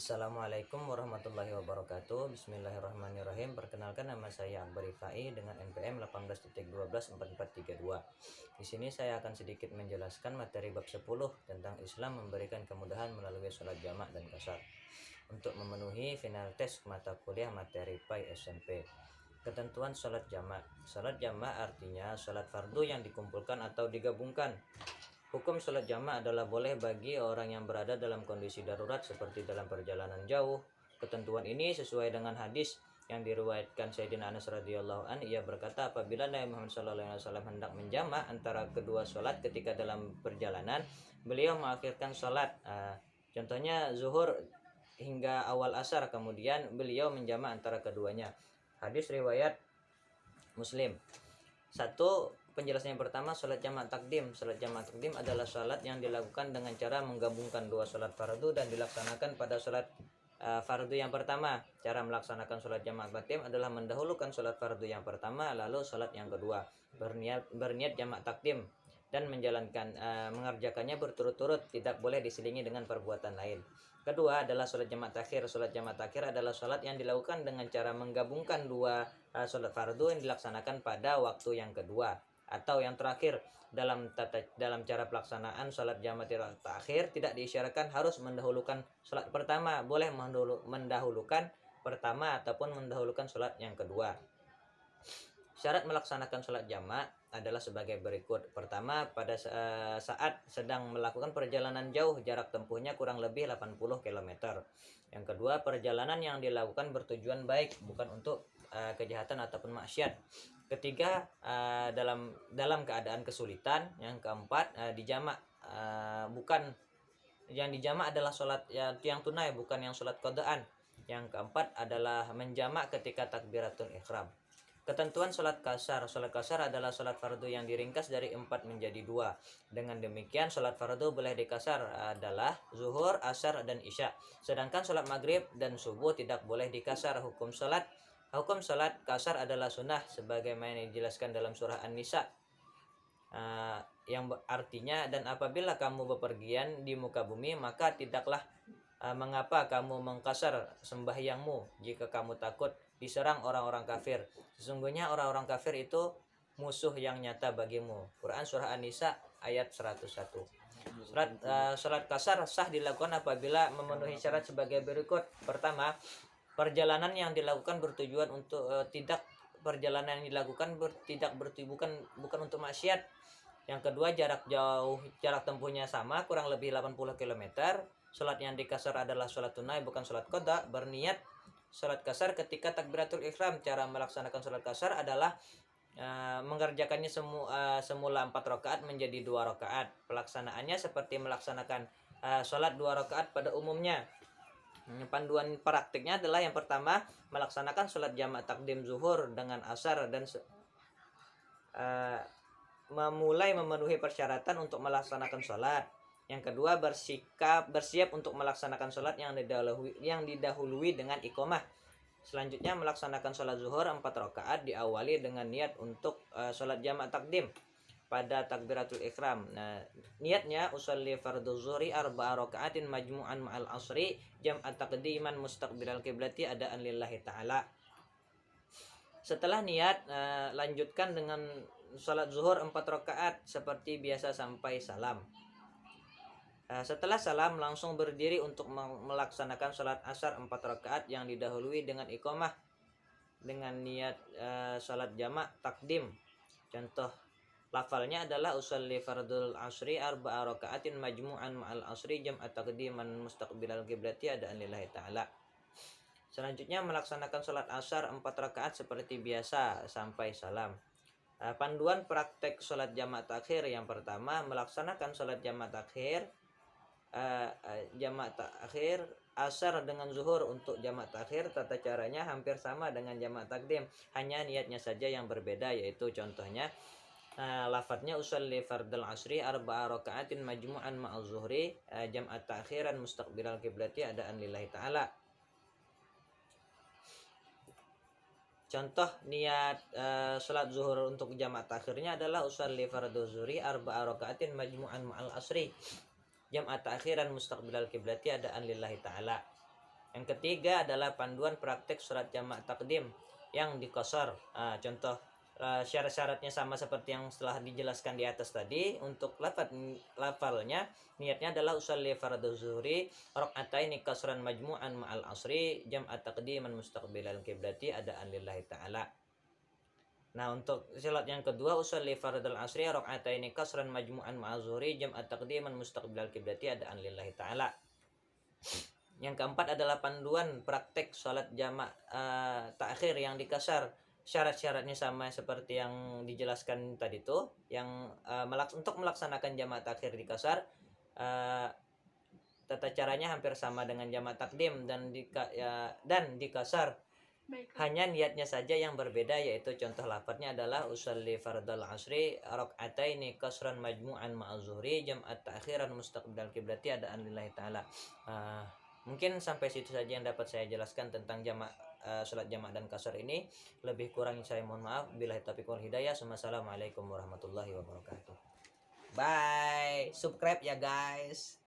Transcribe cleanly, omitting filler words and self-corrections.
Assalamualaikum warahmatullahi wabarakatuh. Bismillahirrahmanirrahim. Perkenalkan, nama saya Akbar Rifai dengan NPM 18.124432. Di sini saya akan sedikit menjelaskan materi bab 10 tentang Islam memberikan kemudahan melalui sholat jamak dan qashar untuk memenuhi final tes mata kuliah materi PAI SMP. Ketentuan sholat jamak. Sholat jamak artinya sholat fardu yang dikumpulkan atau digabungkan. Hukum sholat jamak adalah boleh bagi orang yang berada dalam kondisi darurat seperti dalam perjalanan jauh. Ketentuan ini sesuai dengan hadis yang diriwayatkan Sayyidina Anas radhiyallahu an. Ia berkata, apabila Nabi Muhammad SAW hendak menjamak antara kedua sholat ketika dalam perjalanan, beliau mengakhirkan sholat. Contohnya zuhur hingga awal asar, kemudian beliau menjamak antara keduanya. Hadis riwayat Muslim. Satu, penjelasan yang pertama, sholat jamak takdim. Sholat jamak takdim adalah sholat yang dilakukan dengan cara menggabungkan dua sholat fardu dan dilaksanakan pada sholat fardu yang pertama. Cara melaksanakan sholat jamak takdim adalah mendahulukan sholat fardu yang pertama, lalu sholat yang kedua. Berniat jamak takdim dan mengerjakannya berturut-turut, tidak boleh diselingi dengan perbuatan lain. Kedua adalah sholat jamak takhir. Sholat jamak takhir adalah sholat yang dilakukan dengan cara menggabungkan dua sholat fardu yang dilaksanakan pada waktu yang kedua. Atau yang terakhir, dalam cara pelaksanaan sholat jamak takhir tidak diisyaratkan harus mendahulukan sholat pertama, boleh mendahulukan pertama ataupun mendahulukan sholat yang kedua. Syarat melaksanakan sholat jamak adalah sebagai berikut. Pertama, pada saat sedang melakukan perjalanan jauh, jarak tempuhnya kurang lebih 80 km. Yang kedua, perjalanan yang dilakukan bertujuan baik, bukan untuk kejahatan ataupun maksiat. Ketiga, dalam keadaan kesulitan. Yang keempat, dijamak, bukan yang dijamak adalah sholat yang tunai, bukan yang sholat qadaan. Yang keempat adalah menjamak ketika takbiratul ihram. Ketentuan sholat qashar. Sholat qashar adalah sholat fardu yang diringkas dari 4 menjadi 2. Dengan demikian sholat fardu boleh dikasar adalah zuhur, asar, dan isya. Sedangkan sholat maghrib dan subuh tidak boleh dikasar. Hukum sholat qashar adalah sunnah sebagaimana dijelaskan dalam surah An-Nisa, yang artinya, dan apabila kamu bepergian di muka bumi, maka tidaklah mengapa kamu mengkasar sembahyangmu jika kamu takut diserang orang-orang kafir. Sesungguhnya orang-orang kafir itu musuh yang nyata bagimu. Quran surah An-Nisa ayat 101. Salat qashar sah dilakukan apabila memenuhi syarat sebagai berikut. Pertama, perjalanan yang dilakukan bertujuan untuk bukan untuk maksiat. Yang kedua, jarak tempuhnya sama, kurang lebih 80 km. Salat yang dikasar adalah salat tunai, bukan salat qada. Berniat salat qashar ketika takbiratul ihram. Cara melaksanakan salat qashar adalah mengerjakannya semula 4 rakaat menjadi 2 rakaat. Pelaksanaannya seperti melaksanakan salat 2 rakaat pada umumnya. Panduan praktiknya adalah yang pertama, melaksanakan sholat jamak takdim zuhur dengan asar dan memulai memenuhi persyaratan untuk melaksanakan sholat. Yang kedua, bersiap untuk melaksanakan sholat yang didahului dengan iqomah. Selanjutnya, melaksanakan sholat zuhur 4 rakaat diawali dengan niat untuk sholat jamak takdim pada takbiratul ihram. Niatnya usolli fardhu zuhri 4 rakaatin majmu'an ma'al asri jam'at taqdiman mustaqbilal qiblati adaan lillahi ta'ala. Setelah niat, lanjutkan dengan salat zuhur 4 rakaat seperti biasa sampai salam. Setelah salam, langsung berdiri untuk melaksanakan salat asar 4 rakaat yang didahului dengan iqomah dengan niat salat jamak takdim. Contoh lafalnya adalah usolli fardul asri 4 rakaatin majmu'an ma'al asri jam'at taqdiman mustaqbilal qiblati adaan lillahi ta'ala. Selanjutnya, melaksanakan salat asar 4 rakaat seperti biasa sampai salam. Panduan praktek salat jamak takhir. Yang pertama, melaksanakan salat jamak takhir asar dengan zuhur. Untuk jamak takhir tata caranya hampir sama dengan jamak takdim, hanya niatnya saja yang berbeda, yaitu contohnya lafadznya usolli fardal asri 4 rakaatin majmu'an ma'al zuhri jam'at ta'khiran mustaqbilal qiblati adaan lillahi ta'ala. Contoh niat salat zuhur untuk jamak takhirnya adalah usolli fardhu zuhri 4 rakaatin majmu'an ma'al asri jam'at ta'khiran mustaqbilal qiblati adaan lillahi ta'ala. Yang ketiga adalah panduan praktek sholat jamak takdim yang dikosor. Contoh syarat-syaratnya sama seperti yang setelah dijelaskan di atas tadi. Untuk lafalnya niatnya adalah usolli fardhu zuhri rakaataini kasran majmu'an ma'al asri jam'at taqdiman mustaqbilal qiblati adaan lillahi ta'ala. Nah, untuk salat yang kedua usolli fardhu asri rakaataini kasran majmu'an ma'al zuhri jam'at taqdiman mustaqbilal qiblati adaan lillahi ta'ala. Yang keempat adalah panduan praktek sholat jamak takhir yang dikasar. Syarat-syaratnya sama seperti yang dijelaskan tadi tuh. Yang untuk melaksanakan jamak takhir dikasar, tata caranya hampir sama dengan jamak takdim dan dikasar. Hanya niatnya saja yang berbeda, yaitu contoh lafadznya adalah usolli fardal asri rakaataini kasran majmu'an ma'az zuhri jam'at ta'khiran mustaqbilal qiblati adaan lillahi ta'ala. Mungkin sampai situ saja yang dapat saya jelaskan tentang sholat jamak dan kasar ini. Lebih kurang saya mohon maaf. Billahi taufiq wal hidayah. Assalamualaikum warahmatullahi wabarakatuh. Bye. Subscribe ya guys.